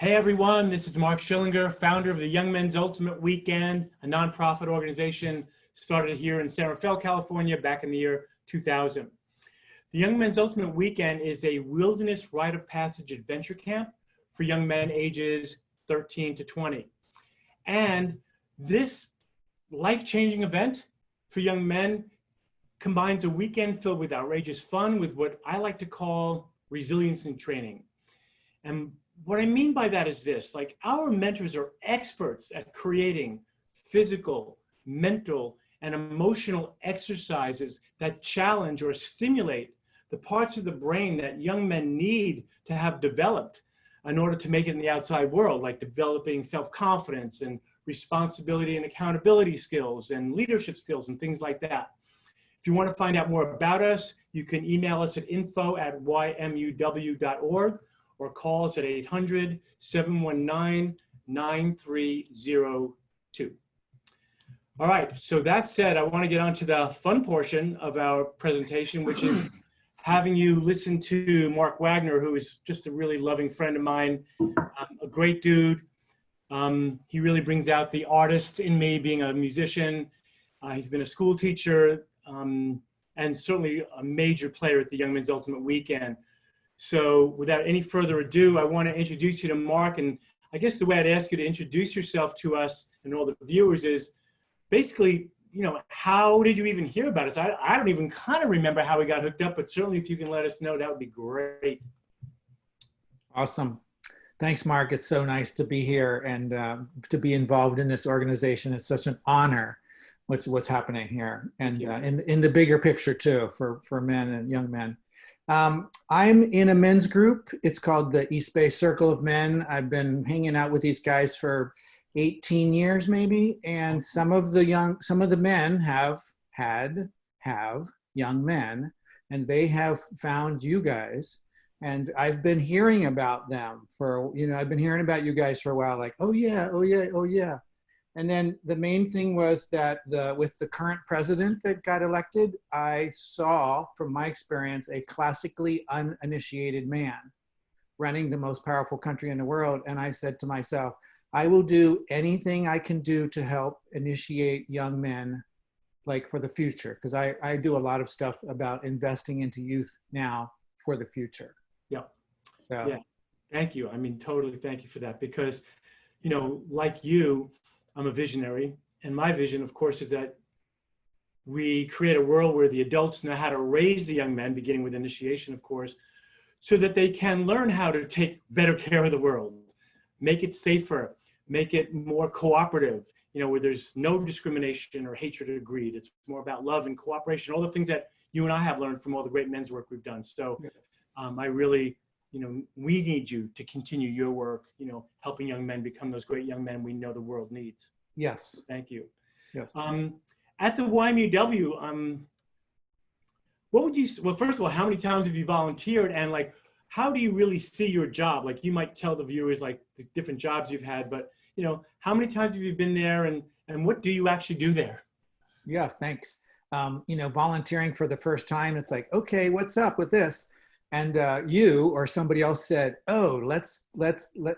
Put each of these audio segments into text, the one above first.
Hey everyone, this is Mark Schillinger, founder of the Young Men's Ultimate Weekend, a nonprofit organization started here in San Rafael, California back in the year 2000. The Young Men's Ultimate Weekend is a wilderness rite of passage adventure camp for young men ages 13 to 20. And this life-changing event for young men combines a weekend filled with outrageous fun with what I like to call resilience and training. And what I mean by that is this, like our mentors are experts at creating physical, mental, and emotional exercises that challenge or stimulate the parts of the brain that young men need to have developed in order to make it in the outside world, like developing self-confidence and responsibility and accountability skills and leadership skills and things like that. If you want to find out more about us, you can email us at info@ymuw.org or call us at 800-719-9302. All right, so that said, I want to get on to the fun portion of our presentation, which is having you listen to Mark Wagner, who is just a really loving friend of mine, a great dude. He really brings out the artist in me, being a musician. He's been a school teacher and certainly a major player at the Young Men's Ultimate Weekend. So without any further ado, I want to introduce you to Mark. And I guess the way I'd ask you to introduce yourself to us and all the viewers is basically, you know, how did you even hear about us? I don't even kind of remember how we got hooked up, but certainly if you can let us know, that would be great. Awesome. Thanks, Mark. It's so nice to be here and to be involved in this organization. It's such an honor what's happening here, and in the bigger picture too, for men and young men. I'm in a men's group. It's called the East Bay Circle of Men. I've been hanging out with these guys for 18 years maybe, and some of the men have young men, and they have found you guys, and I've been hearing about them I've been hearing about you guys for a while, like, oh yeah. And then the main thing was that with the current president that got elected, I saw, from my experience, a classically uninitiated man running the most powerful country in the world. And I said to myself, I will do anything I can do to help initiate young men, like for the future, because I do a lot of stuff about investing into youth now for the future. Yeah. So yeah, thank you. I mean, totally thank you for that, because, you know, like you, I'm a visionary, and my vision, of course, is that we create a world where the adults know how to raise the young men, beginning with initiation, of course, so that they can learn how to take better care of the world, make it safer, make it more cooperative, you know, where there's no discrimination or hatred or greed. It's more about love and cooperation, all the things that you and I have learned from all the great men's work we've done. So I really, you know, we need you to continue your work, you know, helping young men become those great young men we know the world needs. Yes. Thank you. Yes. At the YMUW, what would you, well, first of all, how many times have you volunteered, and like, how do you really see your job? Like, you might tell the viewers like the different jobs you've had, but you know, how many times have you been there, and what do you actually do there? Yes, thanks. You know, volunteering for the first time, it's like, okay, what's up with this? And you or somebody else said, oh, let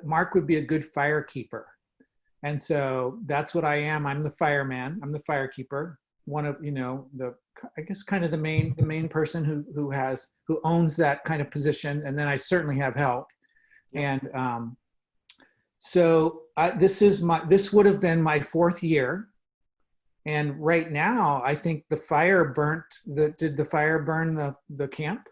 Mark would be a good fire keeper. And so that's what I am. I'm the fireman. I'm the fire keeper. One of, you know, I guess kind of the main person who owns that kind of position. And then I certainly have help. And so this would have been my 4th year. And right now, I think the fire did the fire burn the camp?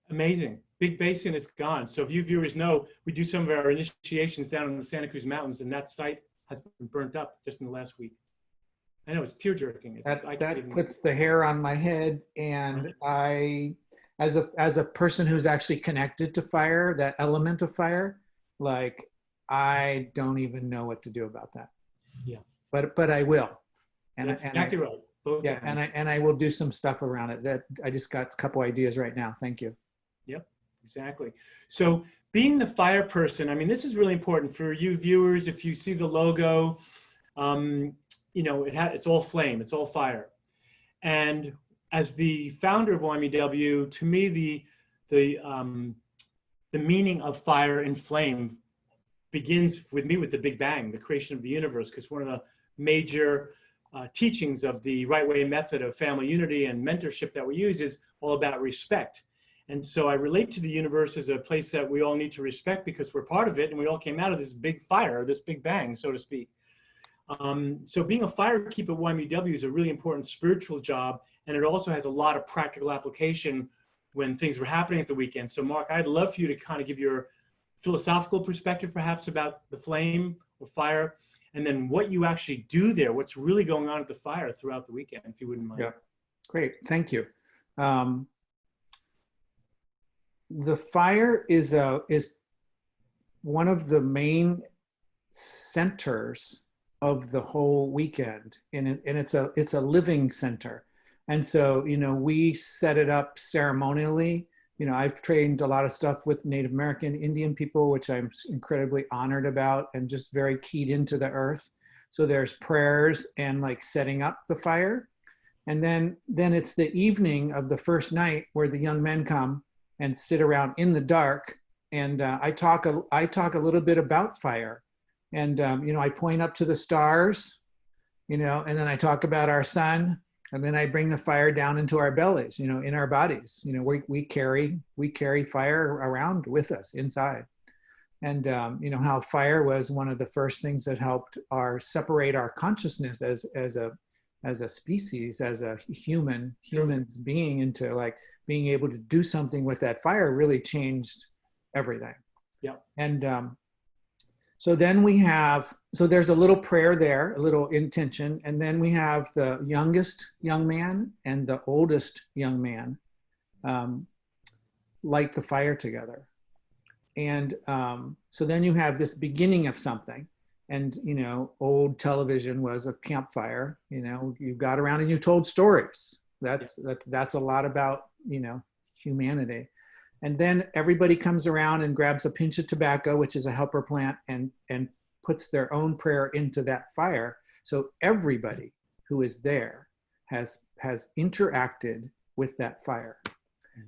Amazing. Big Basin is gone. So if you viewers know, we do some of our initiations down in the Santa Cruz Mountains, and that site has been burnt up just in the last week. I know, it's tear-jerking. That puts the hair on my head, and I, as a person who's actually connected to fire, that element of fire, like, I don't even know what to do about that. Yeah. But I will. And that's exactly right. Both yeah, and I will do some stuff around it. That I just got a couple ideas right now. Thank you. Yep, exactly. So being the fire person, I mean, this is really important for you viewers. If you see the logo, you know, it's all flame, it's all fire. And as the founder of YMUW, to me, the meaning of fire and flame begins with me with the Big Bang, the creation of the universe, because one of the major teachings of the right way method of family unity and mentorship that we use is all about respect. And so I relate to the universe as a place that we all need to respect because we're part of it, and we all came out of this big fire, this Big Bang, so to speak. So being a firekeeper at YMUW is a really important spiritual job, and it also has a lot of practical application when things were happening at the weekend. So Mark, I'd love for you to kind of give your philosophical perspective perhaps about the flame or fire, and then what you actually do there, what's really going on at the fire throughout the weekend, if you wouldn't mind. Yeah, great, thank you. The fire is one of the main centers of the whole weekend, and it's a living center. And so, you know, we set it up ceremonially. You know, I've trained a lot of stuff with Native American Indian people, which I'm incredibly honored about, and just very keyed into the earth. So there's prayers and like setting up the fire. And then it's the evening of the first night where the young men come and sit around in the dark. And I talk a little bit about fire. And, you know, I point up to the stars, you know, and then I talk about our sun. And then I bring the fire down into our bellies, you know, in our bodies. You know, we carry fire around with us inside. And, you know, how fire was one of the first things that helped separate our consciousness as a species, as a humans being, into like being able to do something with that fire really changed everything. Yeah. And so then so there's a little prayer there, a little intention, and then we have the youngest young man and the oldest young man light the fire together. And so then you have this beginning of something. And, you know, old television was a campfire. You know, you got around and you told stories. That's a lot about, you know, humanity. And then everybody comes around and grabs a pinch of tobacco, which is a helper plant, and puts their own prayer into that fire. So everybody who is there has interacted with that fire.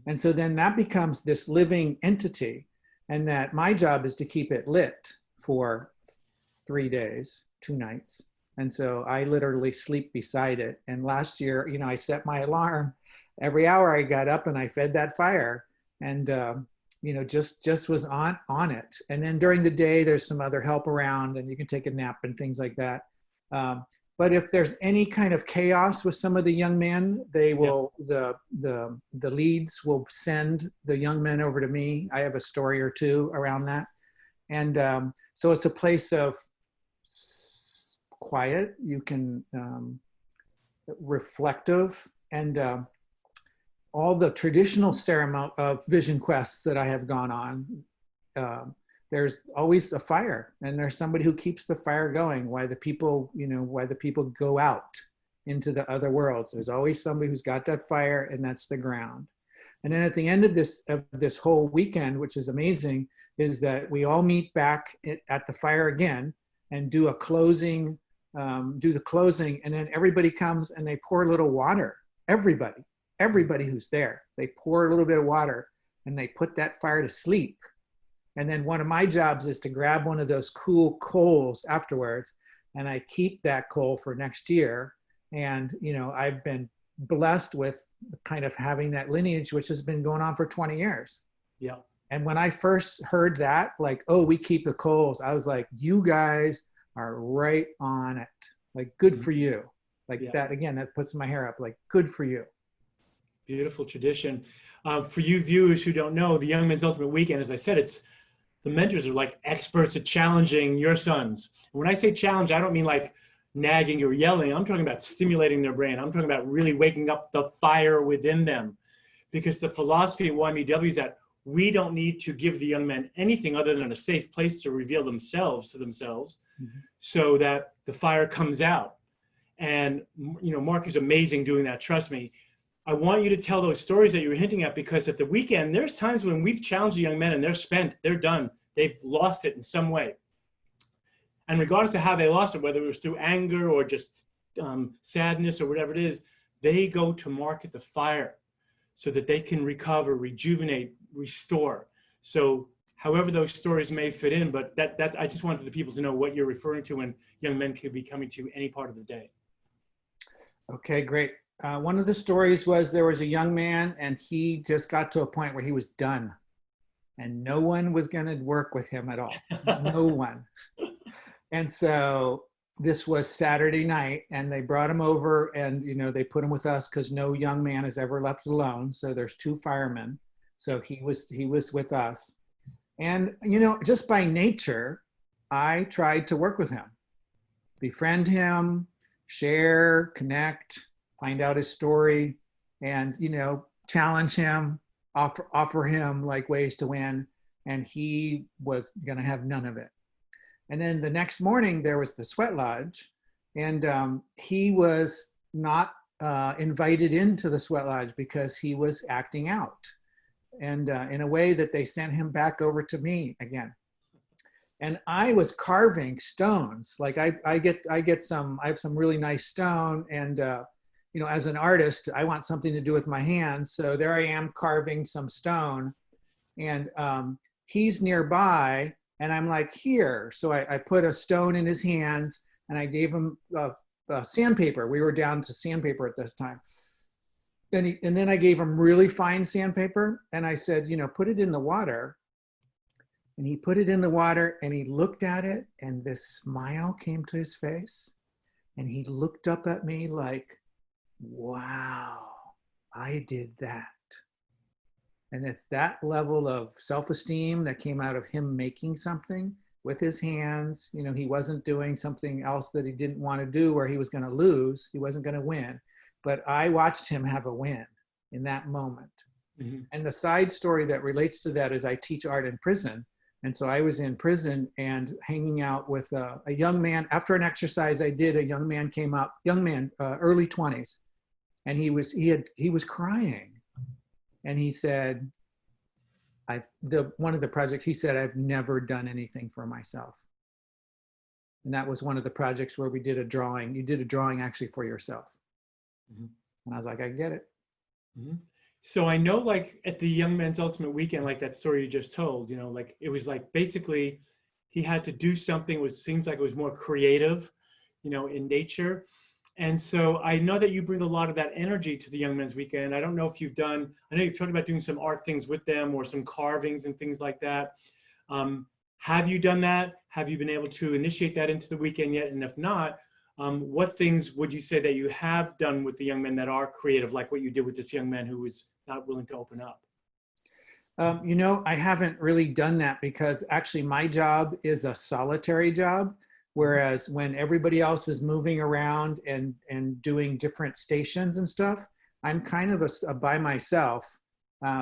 And so then that becomes this living entity, and that my job is to keep it lit for 3 days, 2 nights. And so I literally sleep beside it. And last year, you know, I set my alarm. Every hour I got up and I fed that fire, and you know, just was on it. And then during the day, there's some other help around, and you can take a nap and things like that. But if there's any kind of chaos with some of the young men, they will, the leads will send the young men over to me. I have a story or two around that. And so it's a place of quiet. You can reflective, and all the traditional ceremony of vision quests that I have gone on, there's always a fire, and there's somebody who keeps the fire going while the people, you know, while the people go out into the other worlds. There's always somebody who's got that fire, and that's the ground. And then at the end of this whole weekend, which is amazing, is that we all meet back at the fire again and do a closing, do the closing, and then everybody comes and they pour a little water. Everybody who's there, they pour a little bit of water and they put that fire to sleep. And then one of my jobs is to grab one of those cool coals afterwards, and I keep that coal for next year. And, you know, I've been blessed with kind of having that lineage, which has been going on for 20 years. Yeah. And when I first heard that, like, oh, we keep the coals, I was like, you guys are right on it. Like, good for you. Like that, again, that puts my hair up, like, good for you. Beautiful tradition. For you viewers who don't know, the Young Men's Ultimate Weekend, as I said, the mentors are like experts at challenging your sons. And when I say challenge, I don't mean like nagging or yelling. I'm talking about stimulating their brain. I'm talking about really waking up the fire within them. Because the philosophy at YMUW is that we don't need to give the young men anything other than a safe place to reveal themselves to themselves, so that the fire comes out. And, you know, Mark is amazing doing that, trust me. I want you to tell those stories that you were hinting at, because at the weekend, there's times when we've challenged the young men and they're spent, they're done, they've lost it in some way. And regardless of how they lost it, whether it was through anger or just sadness or whatever it is, they go to Mark at the fire so that they can recover, rejuvenate, restore. So however those stories may fit in, but that I just wanted the people to know what you're referring to when young men could be coming to any part of the day. Okay, great. One of the stories was there was a young man and he just got to a point where he was done and no one was going to work with him at all. No one. And so this was Saturday night and they brought him over and, you know, they put him with us because no young man is ever left alone. So there's 2 firemen. So he was with us. And, you know, just by nature, I tried to work with him, befriend him, share, connect, find out his story, and, you know, challenge him, offer him like ways to win. And he was going to have none of it. And then the next morning there was the sweat lodge, and he was not invited into the sweat lodge because he was acting out. And in a way that they sent him back over to me again. And I was carving stones. Like I have some really nice stone, and you know, as an artist, I want something to do with my hands. So there I am carving some stone, and he's nearby, and I'm like, here. So I put a stone in his hands, and I gave him sandpaper. We were down to sandpaper at this time. And then I gave him really fine sandpaper, and I said, you know, put it in the water. And he put it in the water and he looked at it, and this smile came to his face, and he looked up at me like, wow, I did that. And it's that level of self-esteem that came out of him making something with his hands. You know, he wasn't doing something else that he didn't want to do where he was going to lose. He wasn't going to win. But I watched him have a win in that moment. Mm-hmm. And the side story that relates to that is I teach art in prison. And so I was in prison and hanging out with a young man. After an exercise I did, a young man came up, early 20s. And he was crying. And he said, one of the projects, he said, I've never done anything for myself. And that was one of the projects where we did a drawing. You did a drawing actually for yourself. Mm-hmm. And I was like, I get it. Mm-hmm. So I know, like at the Young Men's Ultimate Weekend, like that story you just told, you know, like it was like basically he had to do something which seems like it was more creative, you know, in nature. And so I know that you bring a lot of that energy to the Young Men's Weekend. I don't know if you've done, I know you've talked about doing some art things with them or some carvings and things like that. Have you done that? Have you been able to initiate that into the weekend yet? And if not, what things would you say that you have done with the young men that are creative, like what you did with this young man who was not willing to open up? You know, I haven't really done that because actually my job is a solitary job. Whereas when everybody else is moving around and doing different stations and stuff, I'm kind of a by myself,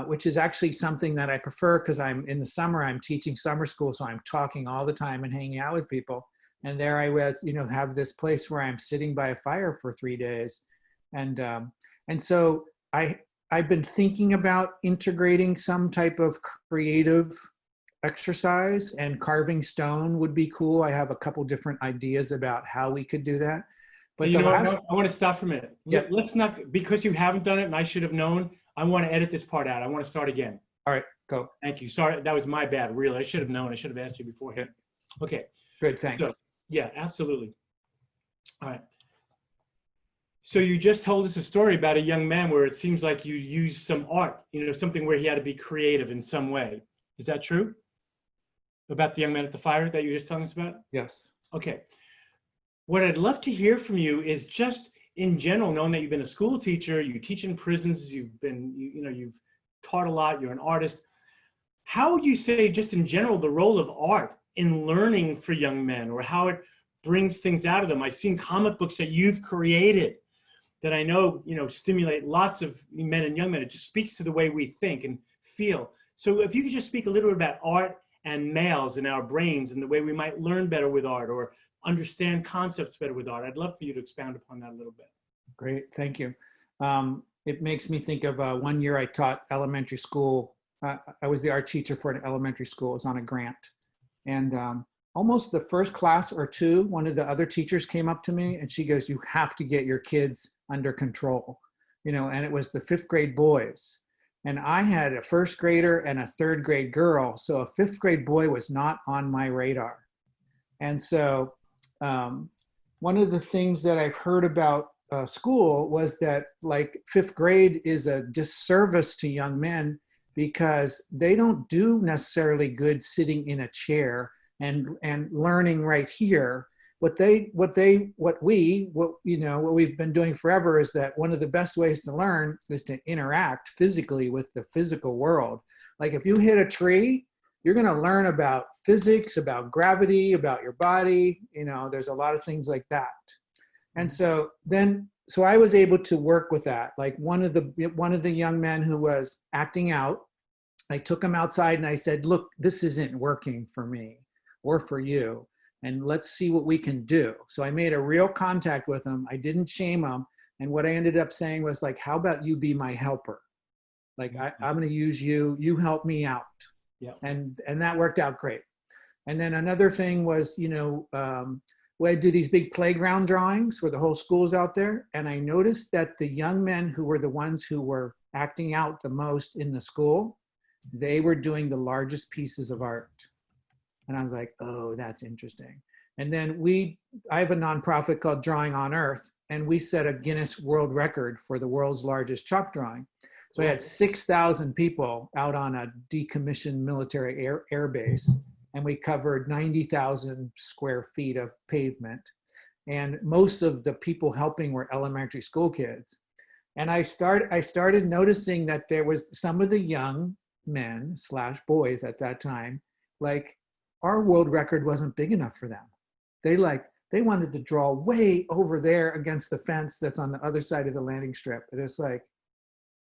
which is actually something that I prefer because I'm in the summer, I'm teaching summer school. So I'm talking all the time and hanging out with people. And there I was, you know, have this place where I'm sitting by a fire for 3 days. And so I've been thinking about integrating some type of creative exercise, and carving stone would be cool. I have a couple different ideas about how we could do that. But you know what, I want to stop for a minute. Yeah. Let's not, because you haven't done it and I should have known, I want to edit this part out. I want to start again. All right, go. Thank you. Sorry, that was my bad, really. I should have known. I should have asked you beforehand. Okay. Good, thanks. So, yeah, absolutely. All right. So you just told us a story about a young man where it seems like you used some art, you know, something where he had to be creative in some way. Is that true? About the young man at the fire that you were just telling us about? Yes. Okay. What I'd love to hear from you is just in general, knowing that you've been a school teacher, you teach in prisons, you've been, you know, you've taught a lot, you're an artist. How would you say, just in general, the role of art in learning for young men, or how it brings things out of them? I've seen comic books that you've created that I know, you know, stimulate lots of men and young men. It just speaks to the way we think and feel. So if you could just speak a little bit about art and males in our brains and the way we might learn better with art or understand concepts better with art. I'd love for you to expound upon that a little bit. Great, thank you. It makes me think of one year I taught elementary school. I was the art teacher for an elementary school. It was on a grant. And almost the first class or two, one of the other teachers came up to me and she goes, you have to get your kids under control. You know, and it was the 5th grade boys. And I had a first grader and a third grade girl. So a fifth grade boy was not on my radar. And so one of the things that I've heard about school was that like fifth grade is a disservice to young men because they don't do necessarily good sitting in a chair and learning right here. What we've been doing forever is that one of the best ways to learn is to interact physically with the physical world. Like if you hit a tree, you're going to learn about physics, about gravity, about your body. There's a lot of things like that. And so I was able to work with that. Like one of the young men who was acting out, I took him outside and I said, look, this isn't working for me or for you. And let's see what we can do. So I made a real contact with him. I didn't shame him. And what I ended up saying was like, how about you be my helper? Like I'm going to use you, you help me out. Yeah. And that worked out great. And then another thing was, we had to do these big playground drawings where the whole school's out there. And I noticed that the young men who were the ones who were acting out the most in the school, they were doing the largest pieces of art. And I was like, oh, that's interesting. And then I have a nonprofit called Drawing on Earth, and we set a Guinness World Record for the world's largest chalk drawing. So I had 6,000 people out on a decommissioned military air base, and we covered 90,000 square feet of pavement. And most of the people helping were elementary school kids. And I started noticing that there was some of the young men / boys at that time, like, our world record wasn't big enough for them. They wanted to draw way over there against the fence that's on the other side of the landing strip. And it's like,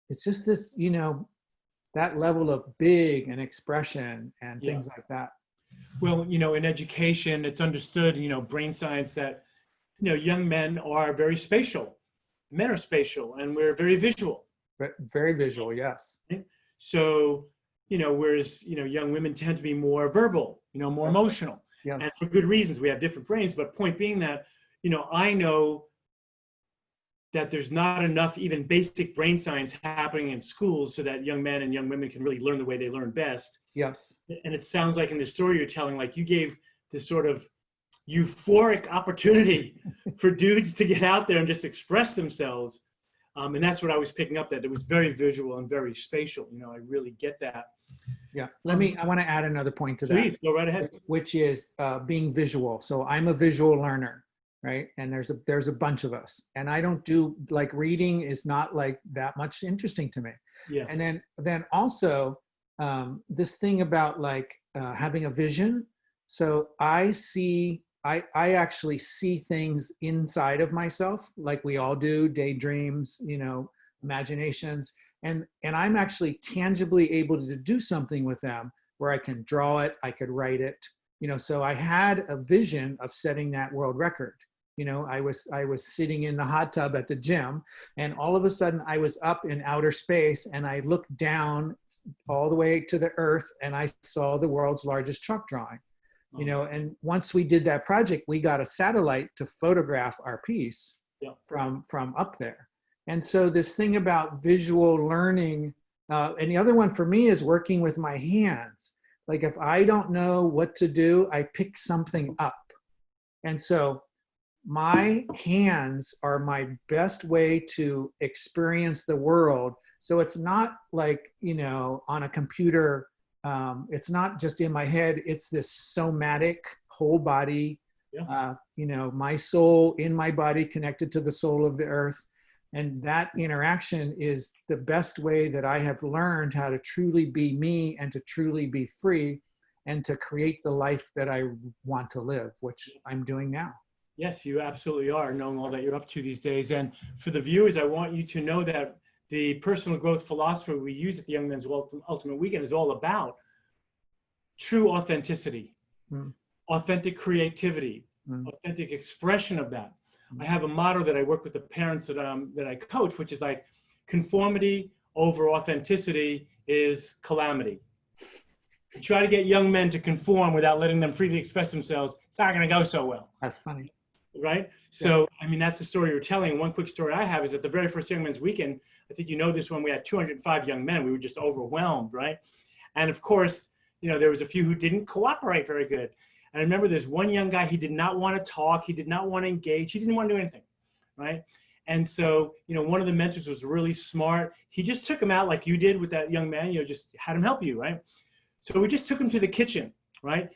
it's just this, that level of big and expression and things like that. Well, in education, it's understood, brain science, that, young men are very spatial. Men are spatial and we're very visual. Very visual, yes. So, whereas, young women tend to be more verbal, more emotional. Yes. And for good reasons. We have different brains, but point being that, I know that there's not enough even basic brain science happening in schools so that young men and young women can really learn the way they learn best. Yes. And it sounds like in the story you're telling, like you gave this sort of euphoric opportunity for dudes to get out there and just express themselves. And that's what I was picking up, that it was very visual and very spatial. I really get that. Yeah. I want to add another point to that. Please, go right ahead. Which is being visual. So I'm a visual learner, right? And there's a bunch of us. And I don't do, like, reading is not like that much interesting to me. Yeah. And then also this thing about like having a vision. So I actually see things inside of myself, like we all do, daydreams, imaginations. And I'm actually tangibly able to do something with them where I can draw it, I could write it, so I had a vision of setting that world record. I was sitting in the hot tub at the gym, and all of a sudden I was up in outer space and I looked down all the way to the earth and I saw the world's largest chalk drawing. And once we did that project, we got a satellite to photograph our piece from up there. And so this thing about visual learning, and the other one for me is working with my hands. Like if I don't know what to do, I pick something up. And so my hands are my best way to experience the world. So it's not like, on a computer, it's not just in my head, it's this somatic whole body, my soul in my body connected to the soul of the earth. And that interaction is the best way that I have learned how to truly be me and to truly be free and to create the life that I want to live, which I'm doing now. Yes, you absolutely are, knowing all that you're up to these days. And for the viewers, I want you to know that the personal growth philosophy we use at the Young Men's Ultimate Weekend is all about true authenticity, authentic creativity, authentic expression of that. I have a motto that I work with the parents that I coach, which is like, conformity over authenticity is calamity. You try to get young men to conform without letting them freely express themselves, it's not going to go so well. That's funny. right? Yeah. So, I mean, that's the story you're telling. One quick story I have is that the very first Young Men's Weekend, I think you know this one, we had 205 young men. We were just overwhelmed, right? And of course, you know, there was a few who didn't cooperate very good. And I remember there's one young guy, he did not want to talk. He did not want to engage. He didn't want to do anything, right? And so, you know, one of the mentors was really smart. He just took him out like you did with that young man, you know, just had him help you, right? So we just took him to the kitchen, right?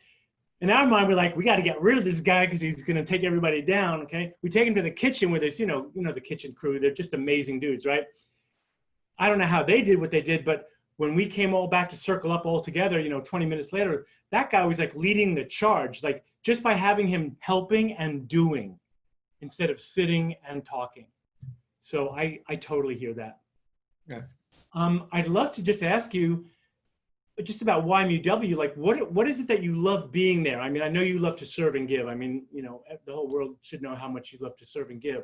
In our mind, we're like, we got to get rid of this guy because he's going to take everybody down, okay? We take him to the kitchen where there's, you know, the kitchen crew. They're just amazing dudes, right? I don't know how they did what they did, but when we came all back to circle up all together, you know, 20 minutes later, that guy was like leading the charge, like just by having him helping and doing instead of sitting and talking. So I totally hear that. Yeah. I'd love to just ask you just about YMUW, like what is it that you love being there? I mean, I know you love to serve and give. I mean, you know, the whole world should know how much you love to serve and give.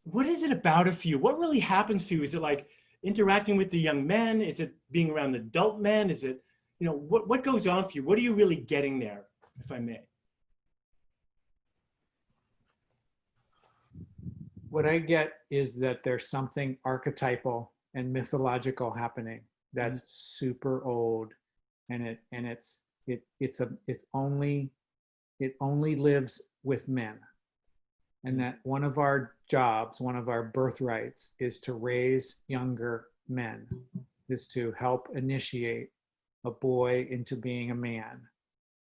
What is it about it for you? What really happens for you? Is it like interacting with the young men? Is it being around the adult men? Is it, you know, what goes on for you? What are you really getting there, if I may? What I get is that there's something archetypal and mythological happening that's super old, and it only lives with men, and that one of our jobs, one of our birthrights, is to raise younger men, is to help initiate a boy into being a man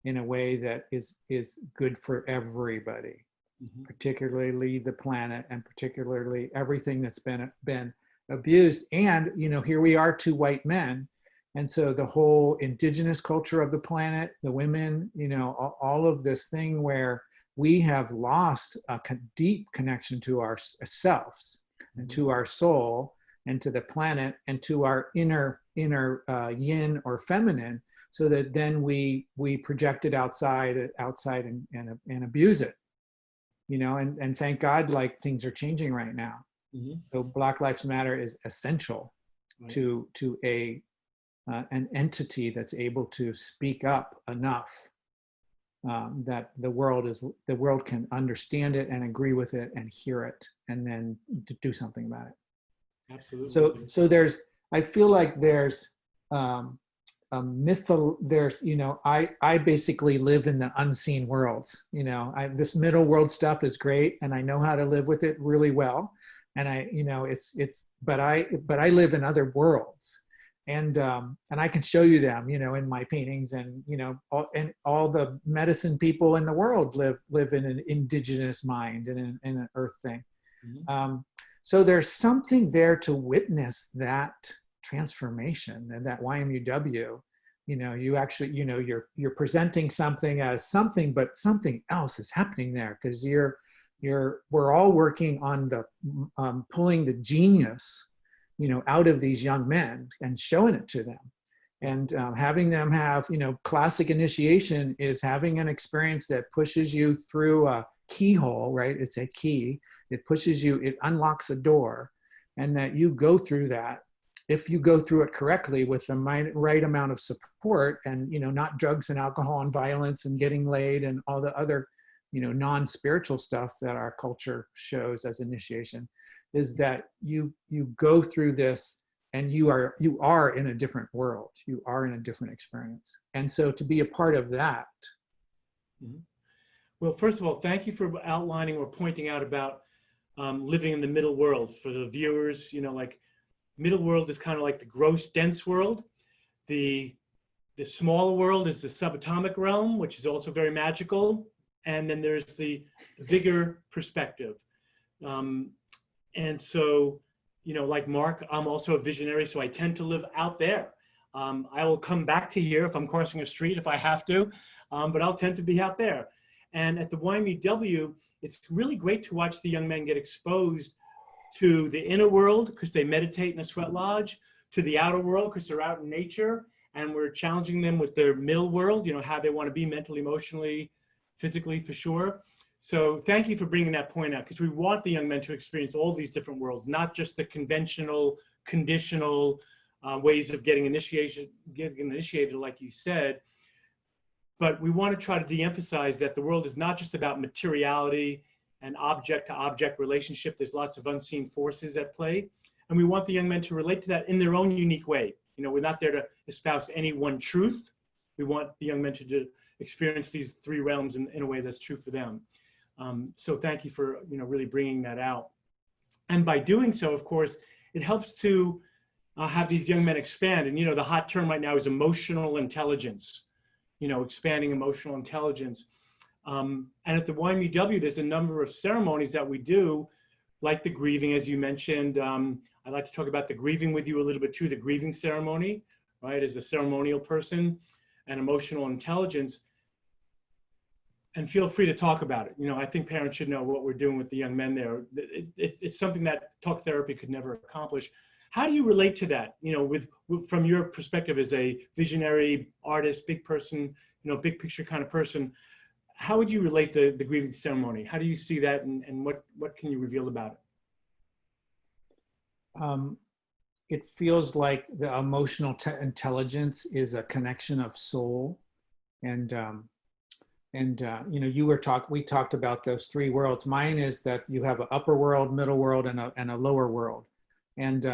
in a way that is good for everybody, particularly the planet, and particularly everything that's been abused. And, you know, here we are, two white men. And so the whole indigenous culture of the planet, the women, you know, all of this thing where we have lost a deep connection to ourselves and to our soul and to the planet and to our inner yin or feminine, so that then we project it outside and abuse it, you know, and thank God, like, things are changing right now. So Black Lives Matter is essential to an entity that's able to speak up enough that the world can understand it and agree with it and hear it, and then to do something about it. Absolutely. So I feel like there's a there's, you know, I basically live in the unseen worlds. You know, this middle world stuff is great, and I know how to live with it really well. And you know, but I live in other worlds, and I can show you them, you know, in my paintings, and, you know, all the medicine people in the world live in an indigenous mind and in an earth thing. So there's something there to witness that transformation, and that YMUW, you know, you actually, you know, you're presenting something as something, but something else is happening there, because we're all working on the pulling the genius, you know, out of these young men and showing it to them, and having them have, you know, classic initiation is having an experience that pushes you through a keyhole, right? It's a key. It pushes you, it unlocks a door, and that you go through that. If you go through it correctly with the right amount of support, and, you know, not drugs and alcohol and violence and getting laid and all the other, you know, non-spiritual stuff that our culture shows as initiation, is that you go through this, and you are in a different world. You are in a different experience. And so to be a part of that. Well, first of all, thank you for outlining or pointing out about living in the middle world. For the viewers, you know, like, middle world is kind of like the gross, dense world. The smaller world is the subatomic realm, which is also very magical. And then there's the bigger perspective. And so, you know, like Mark, I'm also a visionary, so I tend to live out there. I will come back to here if I'm crossing a street, if I have to, but I'll tend to be out there. And at the YMUW, it's really great to watch the young men get exposed to the inner world, because they meditate in a sweat lodge, to the outer world, because they're out in nature, and we're challenging them with their middle world, you know, how they want to be mentally, emotionally, physically, for sure. So thank you for bringing that point out, because we want the young men to experience all these different worlds, not just the conventional, conditional ways of getting initiated, like you said. but we want to try to de-emphasize that the world is not just about materiality and object to object relationship. There's lots of unseen forces at play. And we want the young men to relate to that in their own unique way. You know, we're not there to espouse any one truth. We want the young men to experience these three realms in a way that's true for them. So thank you for, you know, really bringing that out. And by doing so, of course, it helps to have these young men expand. And, you know, the hot term right now is emotional intelligence, you know, expanding emotional intelligence. And at the YMUW, there's a number of ceremonies that we do, like the grieving, as you mentioned. I'd like to talk about the grieving with you a little bit too, the grieving ceremony, right, as a ceremonial person, and emotional intelligence. And feel free to talk about it. You know, I think parents should know what we're doing with the young men there. It's something that talk therapy could never accomplish. How do you relate to that, you know, from your perspective as a visionary artist, big person, you know, big picture kind of person? How would you relate the grieving ceremony? How do you see that, and what can you reveal about it? It feels like the emotional intelligence is a connection of soul, and you know, we talked about those three worlds. Mine is that you have an upper world, middle world, and a lower world, and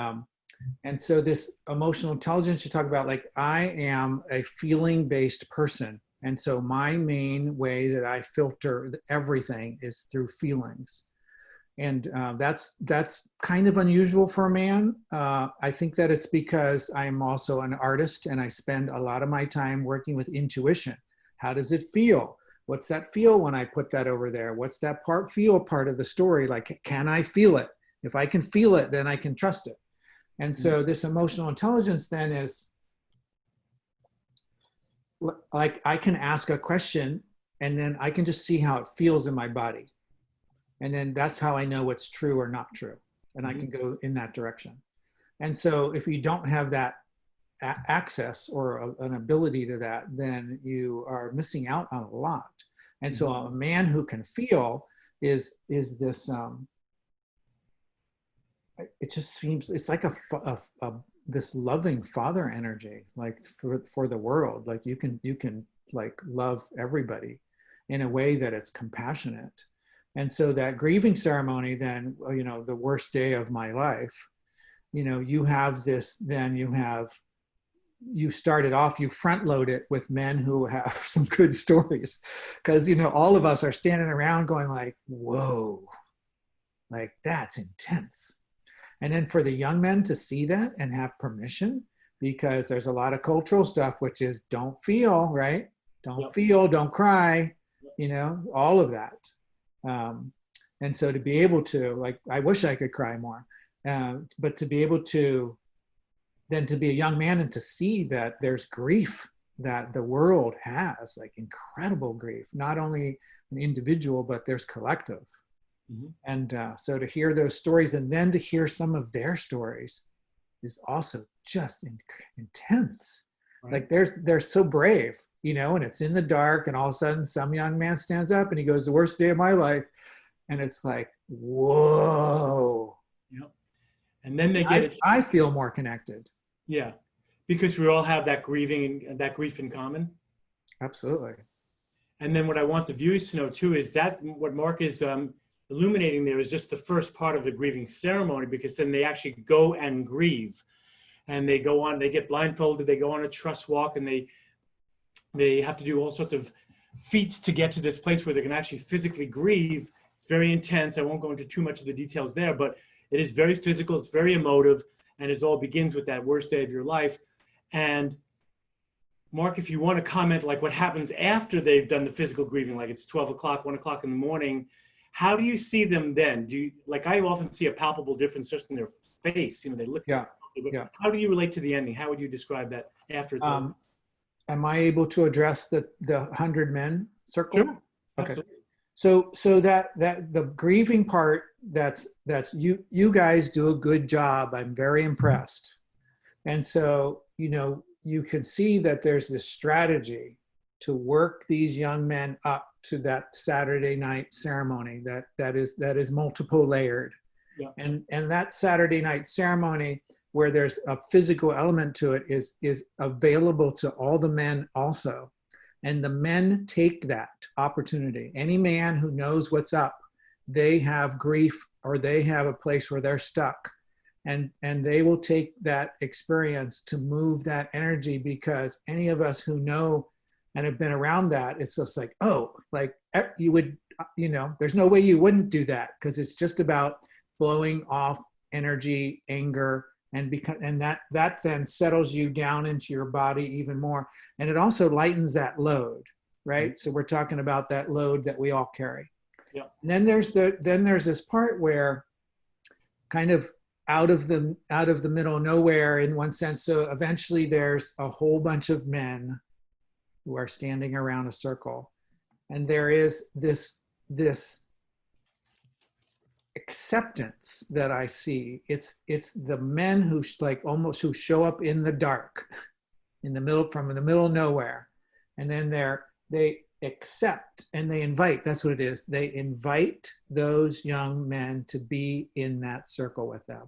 so this emotional intelligence you talk about, like, I am a feeling-based person. And so my main way that I filter everything is through feelings. And that's kind of unusual for a man. I think that it's because I'm also an artist and I spend a lot of my time working with intuition. How does it feel? What's that feel when I put that over there? What's that feel part of the story? Like, can I feel it? If I can feel it, then I can trust it. And so this emotional intelligence then is, like, I can ask a question and then I can just see how it feels in my body. And then that's how I know what's true or not true. And I can go in that direction. And so if you don't have that access or an ability to that, then you are missing out on a lot. And so a man who can feel is this, it just seems, it's like this loving father energy, like for the world. Like you can like love everybody in a way that it's compassionate. And so that grieving ceremony, then, you know, the worst day of my life, you know, you have this, then you started off, you front load it with men who have some good stories. Cause, you know, all of us are standing around going like, whoa, like that's intense. And then for the young men to see that and have permission, because there's a lot of cultural stuff, which is don't feel, right? Don't feel, don't cry, you know, all of that. And so to be able to, like, I wish I could cry more, but to be able to, then to be a young man and to see that there's grief that the world has, like incredible grief, not only an individual, but there's collective. And so to hear those stories and then to hear some of their stories is also just intense. Right. Like they're so brave, you know, and it's in the dark and all of a sudden some young man stands up and he goes, the worst day of my life. And it's like, whoa. Yep. And then they get it. I feel more connected. Yeah. Because we all have that grieving and that grief in common. Absolutely. And then what I want the viewers to know too is that what Mark is illuminating there is just the first part of the grieving ceremony, because then they actually go and grieve, and they go on, they get blindfolded, they go on a trust walk, and they have to do all sorts of feats to get to this place where they can actually physically grieve. It's very intense. I won't go into too much of the details there, but it is very physical, it's very emotive, and it all begins with that worst day of your life. And Mark, if you want to comment, like what happens after they've done the physical grieving, like it's 12 o'clock, 1 o'clock in the morning, how do you see them then? Do you, like, I often see a palpable difference just in their face, you know, they look. Yeah. How do you relate to the ending? How would you describe that after it's over? Am I able to address the 100 men circle? Sure. Okay. Absolutely. So that the grieving part, that's you guys do a good job. I'm very impressed. And so, you know, you can see that there's this strategy to work these young men up to that Saturday night ceremony that is multiple layered. Yeah. And that Saturday night ceremony, where there's a physical element to it, is available to all the men also. And the men take that opportunity. Any man who knows what's up, they have grief or they have a place where they're stuck. And they will take that experience to move that energy, because any of us who know and have been around that, it's just like, oh, like you would, there's no way you wouldn't do that, because it's just about blowing off energy, anger, and that then settles you down into your body even more. And it also lightens that load, right? So we're talking about that load that we all carry. Yeah. And then there's this part where kind of out of the middle of nowhere in one sense. So eventually there's a whole bunch of men who are standing around a circle, and there is this acceptance that I see. It's the men who who show up in the dark, from the middle of nowhere, and then they accept and they invite. That's what it is. They invite those young men to be in that circle with them,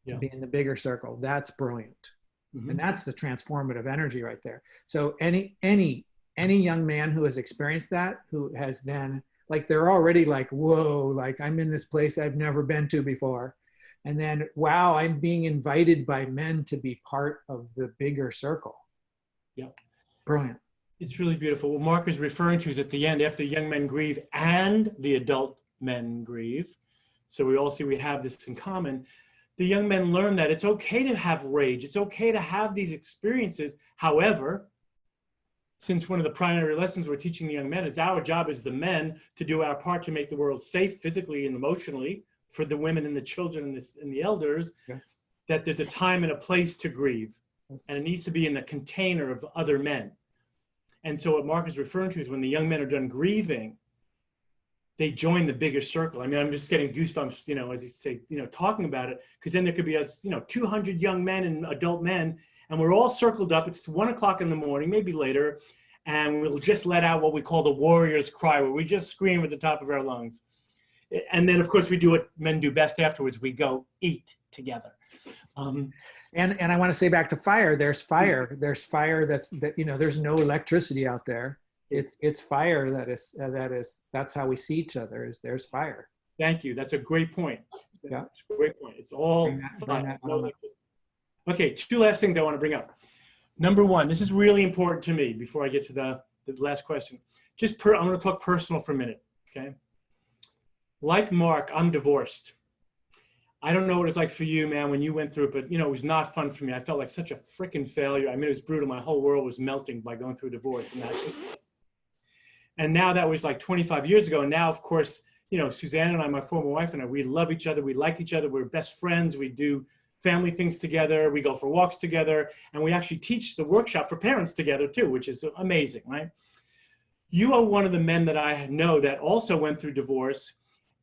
to be in the bigger circle. That's brilliant. Mm-hmm. And that's the transformative energy right there. So any young man who has experienced that, who has then, like, they're already like, whoa, like I'm in this place I've never been to before. And then, wow, I'm being invited by men to be part of the bigger circle. Yeah. Brilliant. It's really beautiful. What Mark is referring to is at the end, after the young men grieve and the adult men grieve. So we all see we have this in common. The young men learn that it's okay to have rage. It's okay to have these experiences. However, since one of the primary lessons we're teaching the young men is our job as the men to do our part to make the world safe physically and emotionally for the women and the children and the elders, yes, that there's a time and a place to grieve. Yes. And it needs to be in the container of other men. And so what Mark is referring to is when the young men are done grieving, they join the bigger circle. I mean, I'm just getting goosebumps, as you say, talking about it, because then there could be us, 200 young men and adult men, and we're all circled up. It's 1 o'clock in the morning, maybe later, and we'll just let out what we call the warrior's cry, where we just scream at the top of our lungs. And then, of course, we do what men do best afterwards. We go eat together. And I want to say back to fire. There's fire. There's fire there's no electricity out there. It's fire that's how we see each other. There's fire. Thank you. That's a great point. Yeah, that's a great point. It's all fire. Okay, 2 last things I want to bring up. Number one, this is really important to me before I get to the last question. I'm going to talk personal for a minute, okay? Like Mark, I'm divorced. I don't know what it's like for you, man, when you went through it, but it was not fun for me. I felt like such a freaking failure. I mean, it was brutal. My whole world was melting by going through a divorce. And now that was like 25 years ago. And now, of course, Suzanne and I, my former wife and I, we love each other. We like each other. We're best friends. We do family things together. We go for walks together. And we actually teach the workshop for parents together too, which is amazing, right? You are one of the men that I know that also went through divorce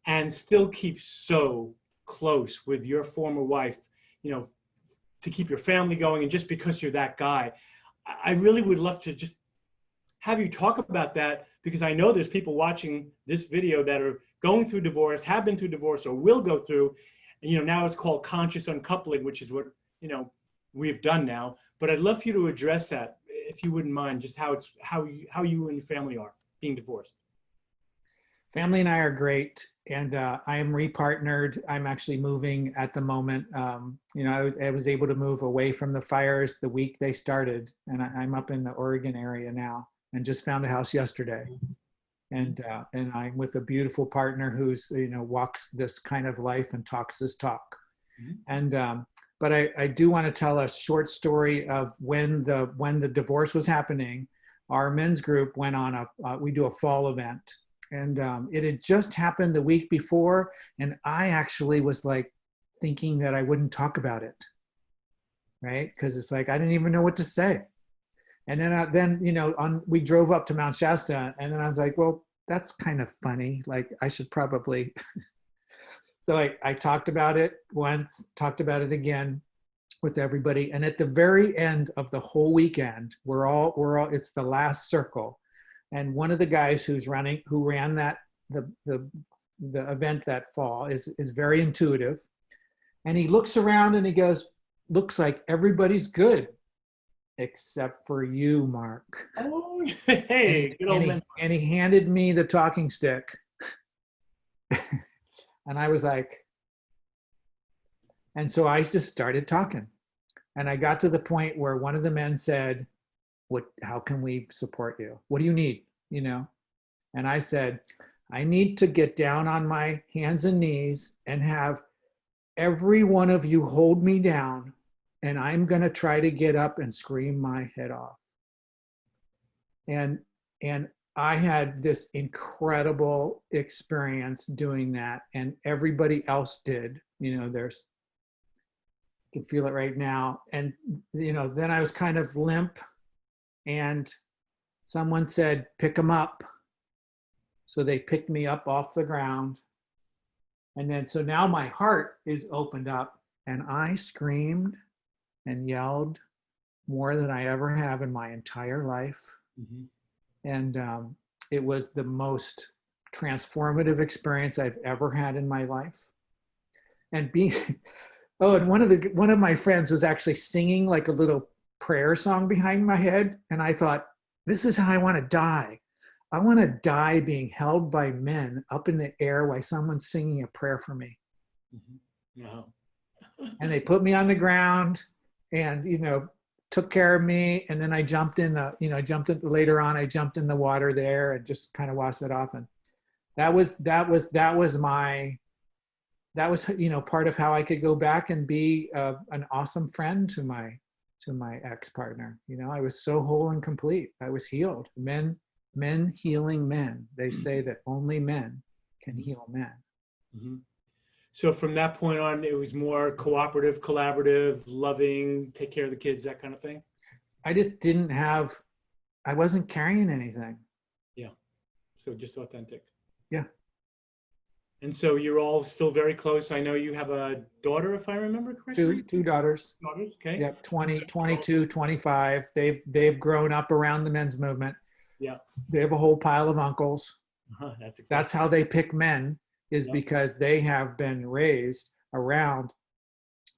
and still keeps so close with your former wife, to keep your family going. And just because you're that guy, I really would love to just have you talk about that, because I know there's people watching this video that are going through divorce, have been through divorce, or will go through. And, now it's called conscious uncoupling, which is what, we've done now. But I'd love for you to address that, if you wouldn't mind, just how you and your family are being divorced. Family and I are great, and I am repartnered. I'm actually moving at the moment. I was able to move away from the fires the week they started, and I'm up in the Oregon area now, and just found a house yesterday. And I'm with a beautiful partner who's walks this kind of life and talks this talk. Mm-hmm. But I do want to tell a short story of when the divorce was happening. Our men's group went on we do a fall event. And it had just happened the week before, and I actually was like thinking that I wouldn't talk about it, right? Because it's like I didn't even know what to say. And then we drove up to Mount Shasta, and then I was like, well, that's kind of funny. Like I should probably. So I talked about it once, talked about it again with everybody, and at the very end of the whole weekend, we're all. It's the last circle. And one of the guys who ran the event that fall is very intuitive. And he looks around and he goes, looks like everybody's good. except for you, Mark. Oh, hey, good old man. And he handed me the talking stick. And I was like, and so I just started talking. And I got to the point where one of the men said, how can we support you? What do you need? You know? And I said, I need to get down on my hands and knees and have every one of you hold me down, and I'm going to try to get up and scream my head off. And I had this incredible experience doing that, and everybody else did. You know, I can feel it right now. And, you know, then I was kind of limp, and someone said, pick him up. So they picked me up off the ground. And then, so now my heart is opened up, and I screamed and yelled more than I ever have in my entire life. Mm-hmm. And it was the most transformative experience I've ever had in my life. And and one of my friends was actually singing like a little prayer song behind my head. And I thought, this is how I want to die. I want to die being held by men up in the air while someone's singing a prayer for me. Mm-hmm. Wow. And they put me on the ground and, you know, took care of me. And then I jumped in later on, I jumped in the water there and just kind of washed it off. And that was, you know, part of how I could go back and be an awesome friend to my ex-partner. You know, I was so whole and complete. I was healed. Men healing men. They say that only men can heal men. Mm-hmm. So from that point on, it was more cooperative, collaborative, loving, take care of the kids, that kind of thing? I just I wasn't carrying anything. Yeah. So just authentic. Yeah. And so you're all still very close. I know you have a daughter, if I remember correctly. Two daughters. Okay. Yep. 20, 22, 25. They've grown up around the men's movement. Yeah. They have a whole pile of uncles. That's how they pick men, is because they have been raised around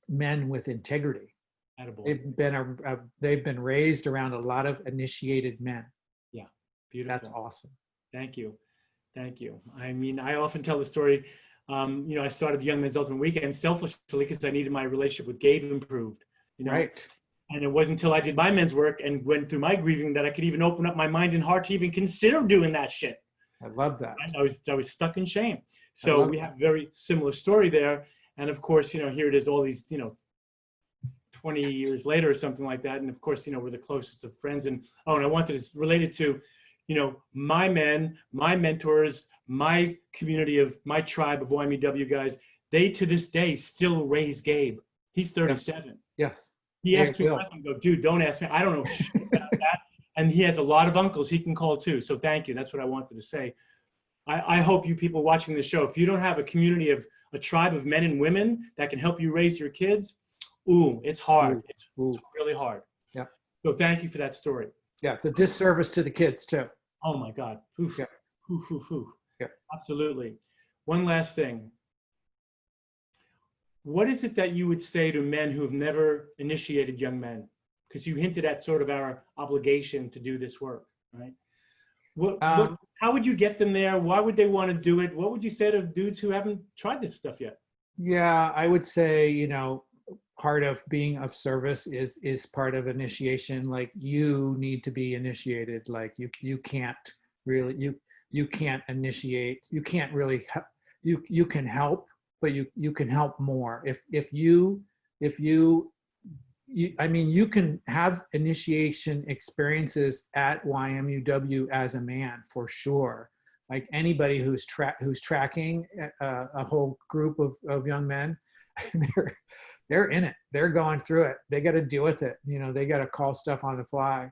men with integrity. Attaboy. They've been raised around a lot of initiated men. Yeah. Beautiful. That's awesome. Thank you. I mean, I often tell the story, you know, I started the Young Men's Ultimate Weekend selfishly because I needed my relationship with Gabe improved, you know? Right. And it wasn't until I did my men's work and went through my grieving that I could even open up my mind and heart to even consider doing that shit. I love that. I was stuck in shame. So we have a very similar story there. And of course, you know, here it is all these, you know, 20 years later or something like that. And of course, you know, we're the closest of friends. And I wanted to relate it to, you know, my men, my mentors, my community of my tribe of YMUW guys, they to this day still raise Gabe. He's 37. Yes. He asked me questions, go, dude, don't ask me. I don't know shit about that. And he has a lot of uncles he can call too. So thank you. That's what I wanted to say. I hope you people watching the show, if you don't have a community of a tribe of men and women that can help you raise your kids, it's hard. It's really hard. Yeah. So thank you for that story. Yeah, it's a disservice to the kids too. Oh my God. Oof. Yeah. Oof, oof, oof. Yeah. Absolutely. One last thing. What is it that you would say to men who have never initiated young men? Because you hinted at sort of our obligation to do this work, right? How would you get them there? Why would they want to do it? What would you say to dudes who haven't tried this stuff yet? Yeah, I would say, you know, part of being of service is part of initiation. Like, you need to be initiated. Like, you can't really, you can't initiate, you can't really, you can help, but you can help more. If you I mean, you can have initiation experiences at YMUW as a man, for sure. Like anybody who's tracking a whole group of young men, they're in it. They're going through it. They got to deal with it. You know, they got to call stuff on the fly,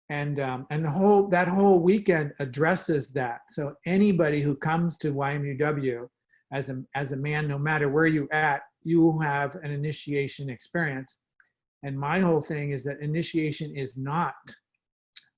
and that whole weekend addresses that. So anybody who comes to YMUW as a man, no matter where you at, you will have an initiation experience. And my whole thing is that initiation is not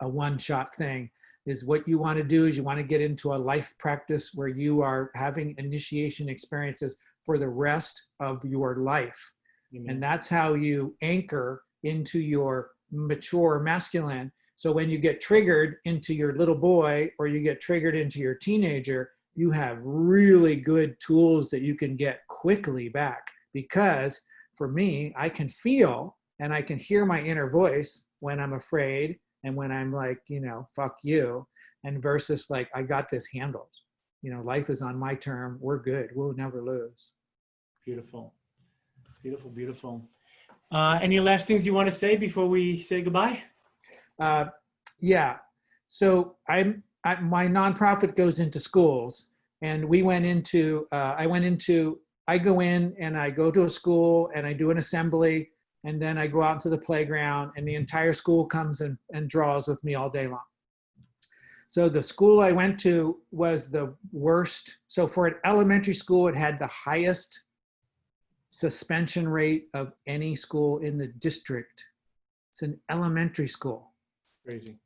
a one-shot thing. Is what you want to do is you want to get into a life practice where you are having initiation experiences for the rest of your life. Mm-hmm. And that's how you anchor into your mature masculine. So when you get triggered into your little boy or you get triggered into your teenager, you have really good tools that you can get quickly back. Because for me, I can feel and I can hear my inner voice when I'm afraid and when I'm like, fuck you, and versus like, I got this handled. Life is on my term. We're good. We'll never lose. Beautiful. Beautiful, beautiful. Any last things you want to say before we say goodbye? Yeah. So my nonprofit goes into schools, and I go in and I go to a school and I do an assembly, and then I go out into the playground, and the entire school comes and draws with me all day long. So the school I went to was the worst. So for an elementary school, it had the highest suspension rate of any school in the district. It's an elementary school. Crazy.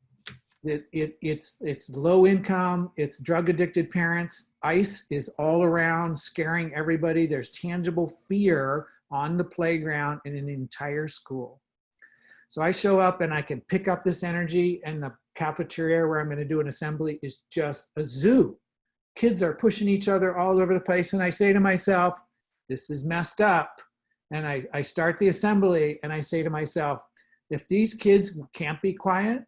It's low income, it's drug addicted parents. ICE is all around scaring everybody. There's tangible fear on the playground in an entire school. So I show up and I can pick up this energy, and the cafeteria where I'm going to do an assembly is just a zoo. Kids are pushing each other all over the place. And I say to myself, this is messed up. And I start the assembly and I say to myself, if these kids can't be quiet,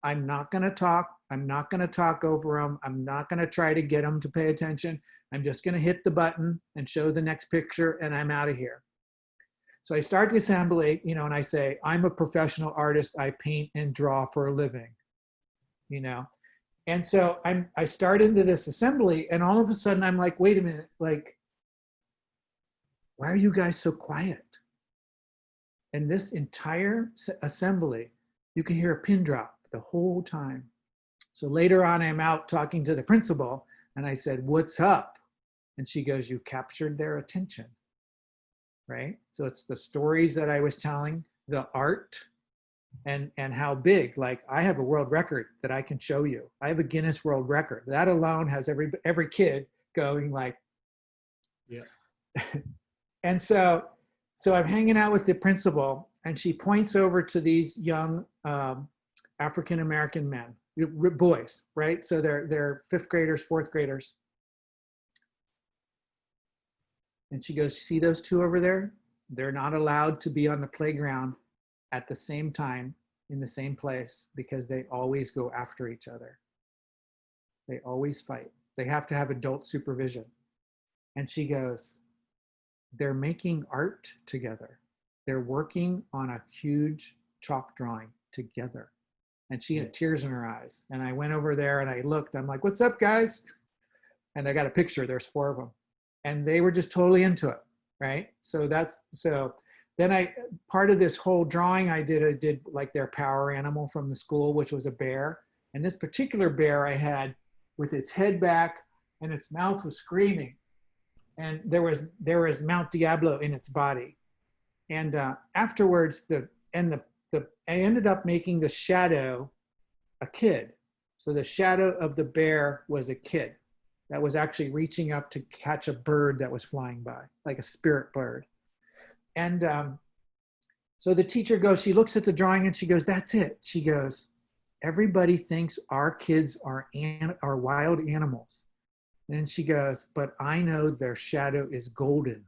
I'm not going to talk. I'm not going to talk over them. I'm not going to try to get them to pay attention. I'm just going to hit the button and show the next picture, and I'm out of here. So I start the assembly, and I say, I'm a professional artist. I paint and draw for a living, And so I start into this assembly, and all of a sudden I'm like, wait a minute, like, why are you guys so quiet? And this entire assembly, you can hear a pin drop the whole time. So later on, I'm out talking to the principal, and I said, what's up? And she goes, you captured their attention, right? So it's the stories that I was telling, the art, and how big. Like, I have a world record that I can show you. I have a Guinness World Record. That alone has every kid going like, yeah. And so I'm hanging out with the principal, and she points over to these young African-American men, boys, right? So they're fifth graders, fourth graders. And she goes, see those two over there? They're not allowed to be on the playground at the same time in the same place because they always go after each other. They always fight. They have to have adult supervision. And she goes, they're making art together. They're working on a huge chalk drawing together. And she had tears in her eyes. And I went over there and I looked, I'm like, what's up, guys? And I got a picture, there's 4 of them. And they were just totally into it, right? So then part of this whole drawing I did like their power animal from the school, which was a bear. And this particular bear I had with its head back and its mouth was screaming. And there was Mount Diablo in its body. And afterwards, I ended up making the shadow a kid. So the shadow of the bear was a kid that was actually reaching up to catch a bird that was flying by, like a spirit bird. And so the teacher goes, she looks at the drawing and she goes, that's it. She goes, everybody thinks our kids are wild animals. And she goes, but I know their shadow is golden.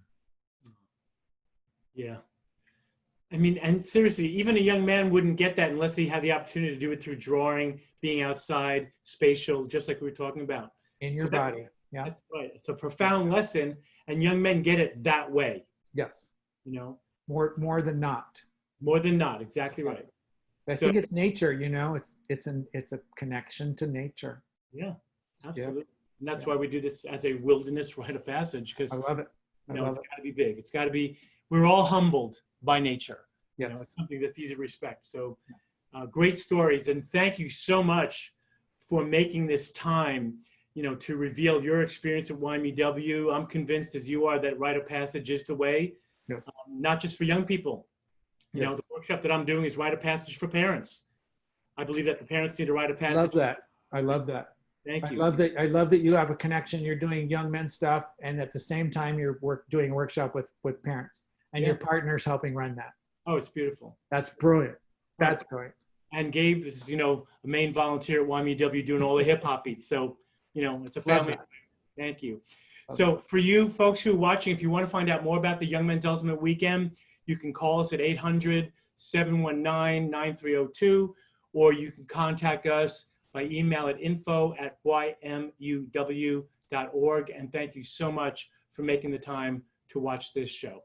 Yeah. I mean, and seriously, even a young man wouldn't get that unless he had the opportunity to do it through drawing, being outside, spatial, just like we were talking about. In your body. Yeah. That's right. It's a profound lesson, and young men get it that way. Yes. More than not. More than not. Exactly right. I think it's nature, it's a connection to nature. Yeah, absolutely. Yeah. And that's why we do this as a wilderness rite of passage, because I love it. It's got to be big. It's got to be, we're all humbled by nature. Yes. It's something that's easy to respect. So great stories. And thank you so much for making this time, to reveal your experience at YMUW. I'm convinced as you are that rite of passage is the way, yes. Not just for young people. Yes. The workshop that I'm doing is rite of passage for parents. I believe that the parents need a rite of passage. I love that. Thank you. I love that you have a connection. You're doing young men stuff, and at the same time, you're doing a workshop with parents, and your partner's helping run that. Oh, it's beautiful. That's brilliant. That's great. And Gabe is, a main volunteer at YMUW doing all the hip hop beats. So, it's a family. Thank you. So for you folks who are watching, if you want to find out more about the Young Men's Ultimate Weekend, you can call us at 800-719-9302, or you can contact us by email at info@ymuw.org. And thank you so much for making the time to watch this show.